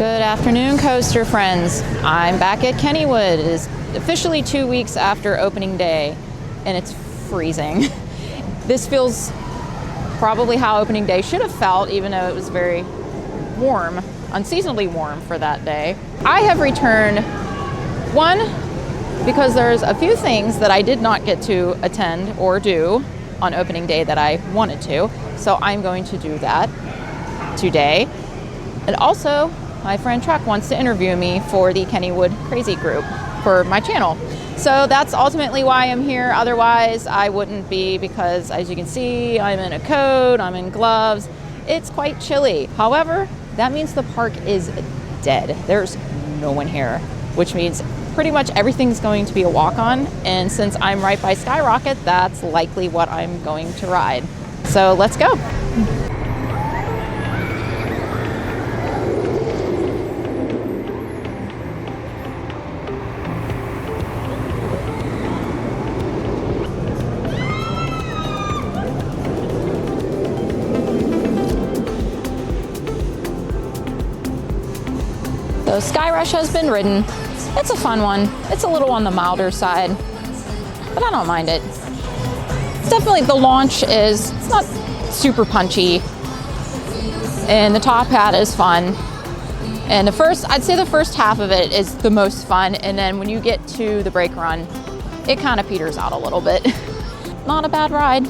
Good afternoon, coaster friends. I'm back at Kennywood. It is officially 2 weeks after opening day, and it's freezing. This feels probably how opening day should have felt, even though it was very warm, unseasonably warm for that day. I have returned, one, because there's a few things that I did not get to attend or do on opening day that I wanted to, so I'm going to do that today. And also, my friend Chuck wants to interview me for the Kennywood Crazy group for my channel. So that's ultimately why I'm here. Otherwise, I wouldn't be, because as you can see, I'm in a coat, I'm in gloves. It's quite chilly. However, that means the park is dead. There's no one here, which means pretty much everything's going to be a walk-on. And since I'm right by Skyrocket, that's likely what I'm going to ride. So let's go. So Sky Rush has been ridden. It's a fun one. It's a little on the milder side, but I don't mind it. It's definitely, the launch is, it's not super punchy, and the top hat is fun. And I'd say the first half of it is the most fun, and then when you get to the brake run, it kind of peters out a little bit. Not a bad ride.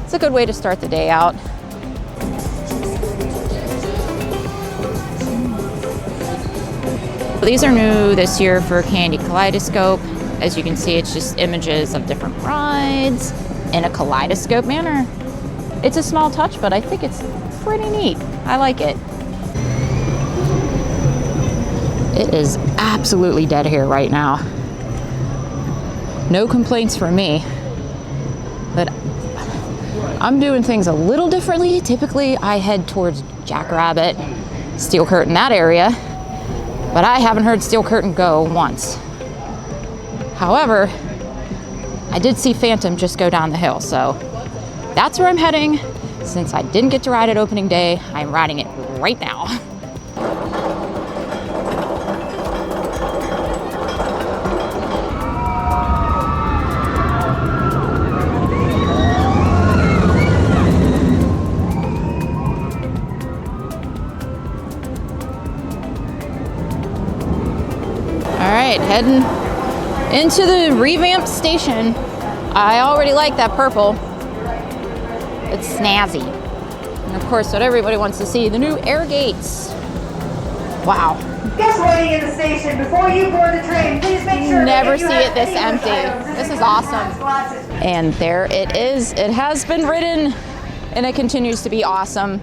It's a good way to start the day out. These are new this year for Kandy Kaleidoscope. As you can see, it's just images of different rides in a kaleidoscope manner. It's a small touch, but I think it's pretty neat. I like it. It is absolutely dead here right now. No complaints from me, but I'm doing things a little differently. Typically, I head towards Jackrabbit, Steel Curtain, that area. But I haven't heard Steel Curtain go once. However, I did see Phantom just go down the hill, so that's where I'm heading. Since I didn't get to ride it opening day, I'm riding it right now. Heading into the revamped station. I already like that purple. It's snazzy. And of course, what everybody wants to see, the new air gates. Wow. Guests waiting in the station, before you board the train, please make sure never see it this empty. This is awesome. And there it is. It has been ridden, and it continues to be awesome.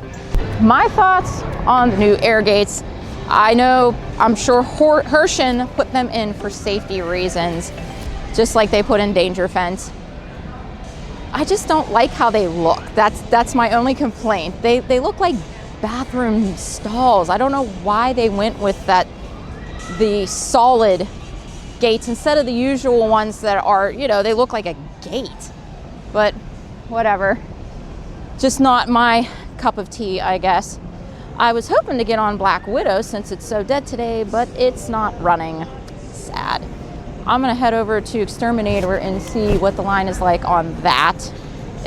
My thoughts on the new air gates. I'm sure Herschend put them in for safety reasons, just like they put in danger fence. I just don't like how they look. That's my only complaint. They look like bathroom stalls. I don't know why they went with the solid gates instead of the usual ones that are, they look like a gate. But whatever. Just not my cup of tea, I guess. I was hoping to get on Black Widow since it's so dead today, but it's not running. Sad. I'm gonna head over to Exterminator and see what the line is like on that.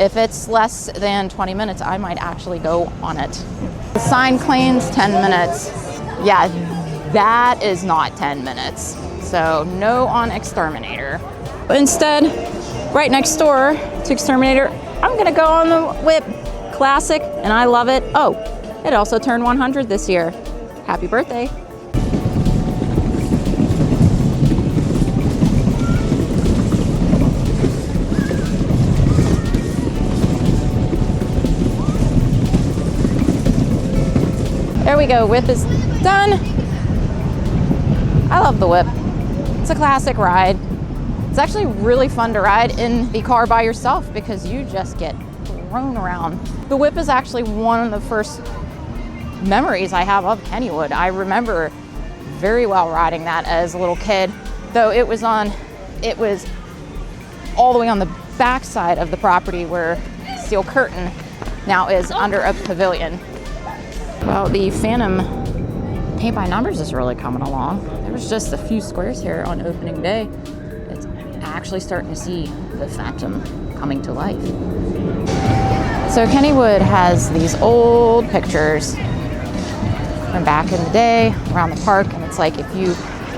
If it's less than 20 minutes, I might actually go on it. The sign claims 10 minutes. Yeah, that is not 10 minutes. So no on Exterminator. But instead, right next door to Exterminator, I'm gonna go on the Whip Classic, and I love it. Oh, it also turned 100 this year. Happy birthday. There we go, Whip is done. I love the Whip. It's a classic ride. It's actually really fun to ride in the car by yourself because you just get thrown around. The Whip is actually one of the first memories I have of Kennywood. I remember very well riding that as a little kid, though it was all the way on the back side of the property where Steel Curtain now is under a pavilion. Well, the Phantom Paint by Numbers is really coming along. There was just a few squares here on opening day. It's actually starting to see the Phantom coming to life. So Kennywood has these old pictures from back in the day around the park, and it's like if you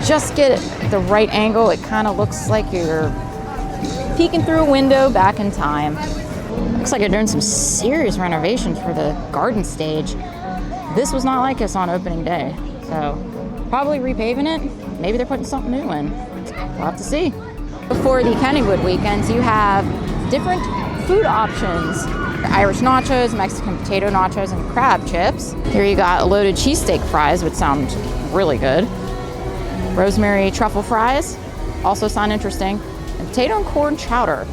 just get the right angle, it kind of looks like you're peeking through a window back in time. Looks like they're doing some serious renovations for the garden stage. This was not like this on opening day, so probably repaving it. Maybe they're putting something new in. We'll have to see. Before the Kennywood weekends, you have different food options. Irish nachos, Mexican potato nachos, and crab chips. Here you got loaded cheesesteak fries, which sound really good. Rosemary truffle fries, also sound interesting. And potato and corn chowder,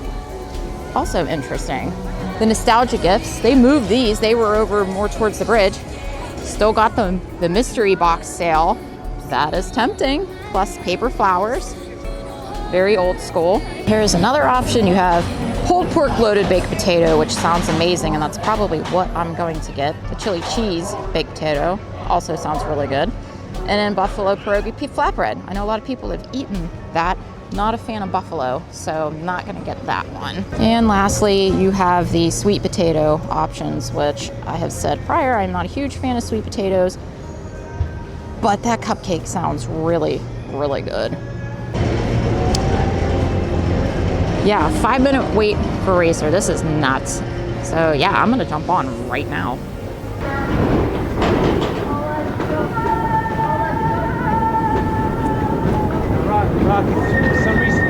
also interesting. The nostalgia gifts, they moved these. They were over more towards the bridge. Still got the mystery box sale. That is tempting. Plus paper flowers. Very old school. Here's another option. You have pulled pork loaded baked potato, which sounds amazing, and that's probably what I'm going to get. The chili cheese baked potato also sounds really good. And then buffalo pierogi flatbread. I know a lot of people have eaten that. Not a fan of buffalo, so I'm not gonna get that one. And lastly, you have the sweet potato options, which I have said prior, I'm not a huge fan of sweet potatoes, but that cupcake sounds really, really good. Yeah, 5-minute wait for Racer. This is nuts. So yeah, I'm gonna jump on right now. Rocky, for some reason.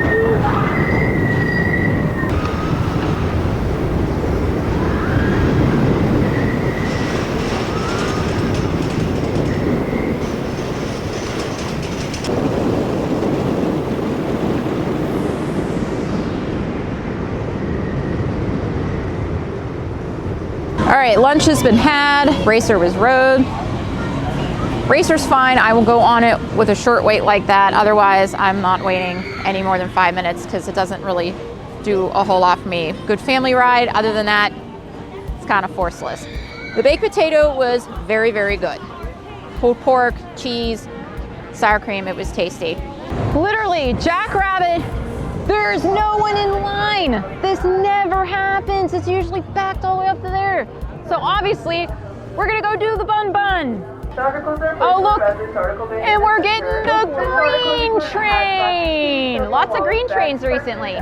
All right, lunch has been had. Racer was rode. Racer's fine. I will go on it with a short wait like that. Otherwise, I'm not waiting any more than 5 minutes because it doesn't really do a whole lot for me. Good family ride. Other than that, it's kind of forceless. The baked potato was very, very good. Pulled pork, cheese, sour cream. It was tasty. Literally, Jackrabbit, there's no one in line. This never happens. It's usually backed all the way up to there. So obviously, we're gonna go do the bun bun. Oh look, and we're getting the green train. Lots of green trains recently.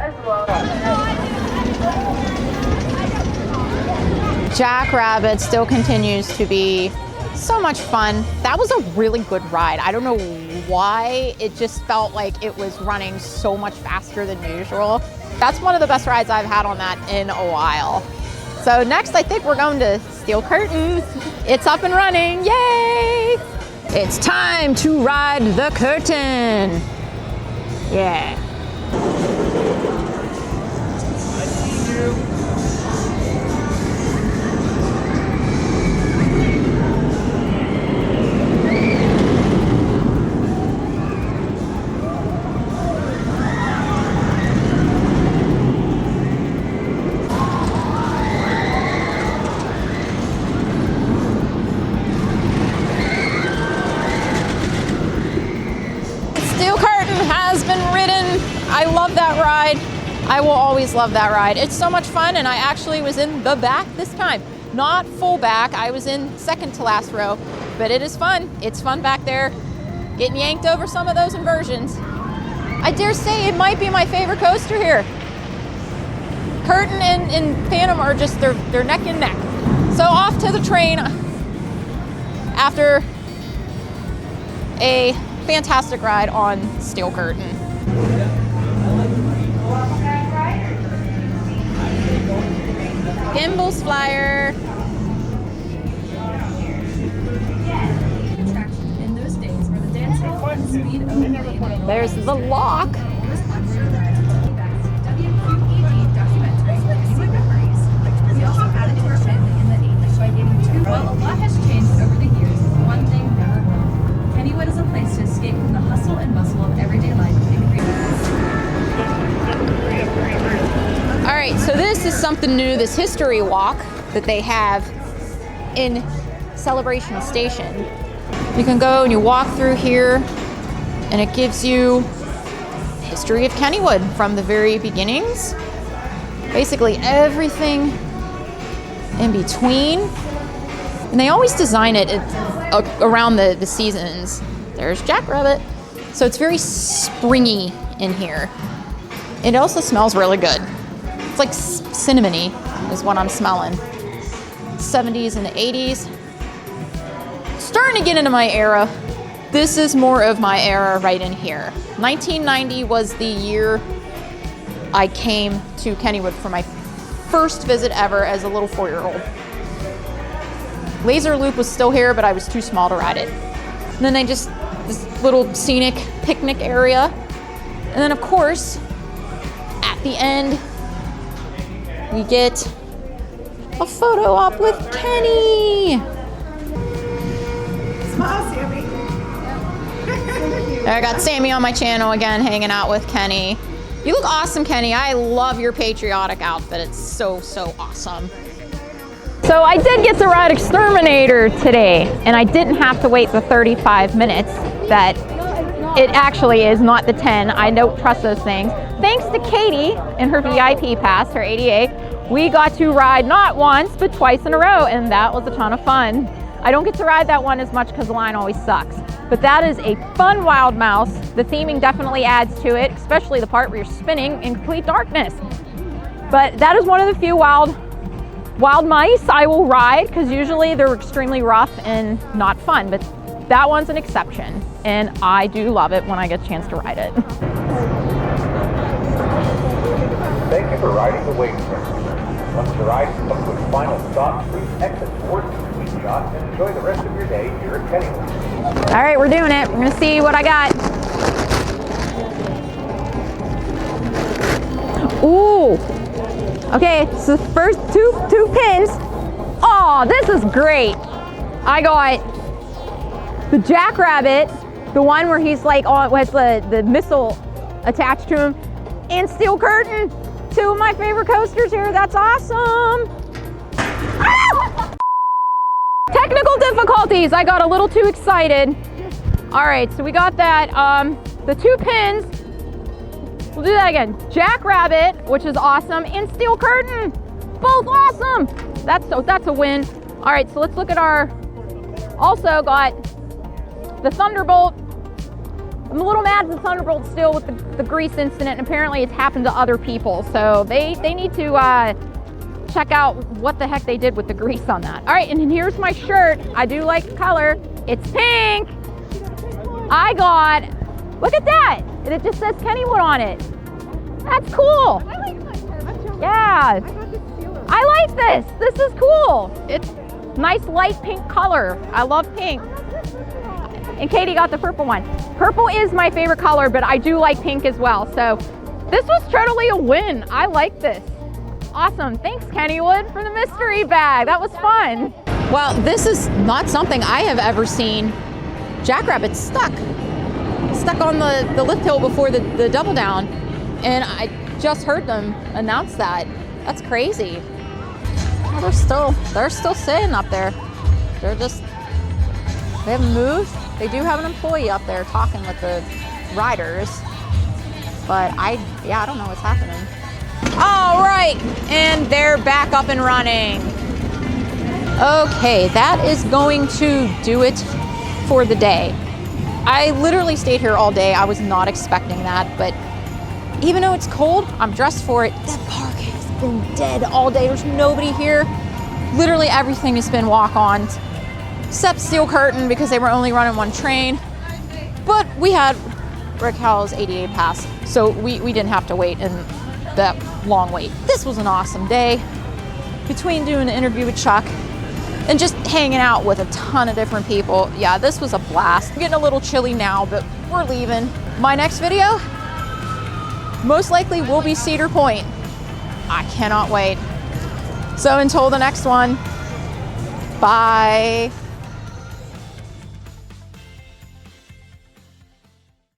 Jackrabbit still continues to be so much fun. That was a really good ride. I don't know why, it just felt like it was running so much faster than usual. That's one of the best rides I've had on that in a while. So next, I think we're going to Steel Curtain. It's up and running, yay! It's time to ride the curtain. Yeah. I see you. I love that ride. I will always love that ride. It's so much fun, and I actually was in the back this time. Not full back, I was in second to last row, but it is fun. It's fun back there, getting yanked over some of those inversions. I dare say it might be my favorite coaster here. Curtain and Phantom are just, they're neck and neck. So off to the train after a fantastic ride on Steel Curtain. Gimble's flyer. In those days where the dance and speed only. There's the lock. We also added to our family in the 80s by giving two. While a lot has changed over the years, one thing never will. Kennywood is a place to escape from the hustle and bustle of everyday life. All right, so this is something new, this history walk that they have in Celebration Station. You can go and you walk through here, and it gives you history of Kennywood from the very beginnings. Basically everything in between. And they always design it around the seasons. There's Jackrabbit. So it's very springy in here. It also smells really good. It's like cinnamony is what I'm smelling. 70s and the 80s. Starting to get into my era. This is more of my era right in here. 1990 was the year I came to Kennywood for my first visit ever as a little 4-year-old. Laser Loop was still here, but I was too small to ride it. And then they just, this little scenic picnic area. And then of course, at the end, we get a photo op with Kenny. Smile, Sammy. I got Sammy on my channel again, hanging out with Kenny. You look awesome, Kenny. I love your patriotic outfit. It's so, so awesome. So I did get to ride Exterminator today, and I didn't have to wait the 35 minutes that it actually is, not the 10. I don't trust those things. Thanks to Katie and her VIP pass, her ADA, we got to ride not once, but twice in a row, and that was a ton of fun. I don't get to ride that one as much because the line always sucks. But that is a fun wild mouse. The theming definitely adds to it, especially the part where you're spinning in complete darkness. But that is one of the few wild mice I will ride, because usually they're extremely rough and not fun. But that one's an exception, and I do love it when I get a chance to ride it. Thank you for riding the wave train. Once the ride comes to its final stop, please exit towards the sweet shot and enjoy the rest of your day here at Kennywood. All right, we're doing it. We're gonna see what I got. Ooh. Okay, so the first two pins. Oh, this is great. I got the Jackrabbit, the one where he's like on with the missile attached to him, and Steel Curtain. Two of my favorite coasters here. That's awesome. Ah! Technical difficulties. I got a little too excited. All right, so we got that. The 2 pins. We'll do that again. Jackrabbit, which is awesome, and Steel Curtain. Both awesome. That's a win. All right, so let's look at our. Also got the Thunderbolt. I'm a little mad at the Thunderbolt still with the grease incident, and apparently it's happened to other people. So they need to check out what the heck they did with the grease on that. All right, and then here's my shirt. I do like the color. It's pink. I got, look at that. And it just says Kennywood on it. That's cool. I like that. Yeah. I got this sealer. I like this. This is cool. It's nice light pink color. I love pink. And Katie got the purple one. Purple is my favorite color, but I do like pink as well. So this was totally a win. I like this. Awesome. Thanks, Kennywood, for the mystery bag. That was fun. Well, this is not something I have ever seen. Jackrabbits stuck on the lift hill before the double down. And I just heard them announce that. That's crazy. Well, they're still sitting up there. They haven't moved. They do have an employee up there talking with the riders, but I don't know what's happening. All right, and they're back up and running. Okay, that is going to do it for the day. I literally stayed here all day. I was not expecting that, but even though it's cold, I'm dressed for it. The park has been dead all day. There's nobody here. Literally everything has been walk-ons, except Steel Curtain because they were only running one train. But we had Rick Howell's 88 pass, so we didn't have to wait in that long wait. This was an awesome day. Between doing the interview with Chuck and just hanging out with a ton of different people, yeah, this was a blast. I'm getting a little chilly now, but we're leaving. My next video most likely will be Cedar Point. I cannot wait. So until the next one, bye.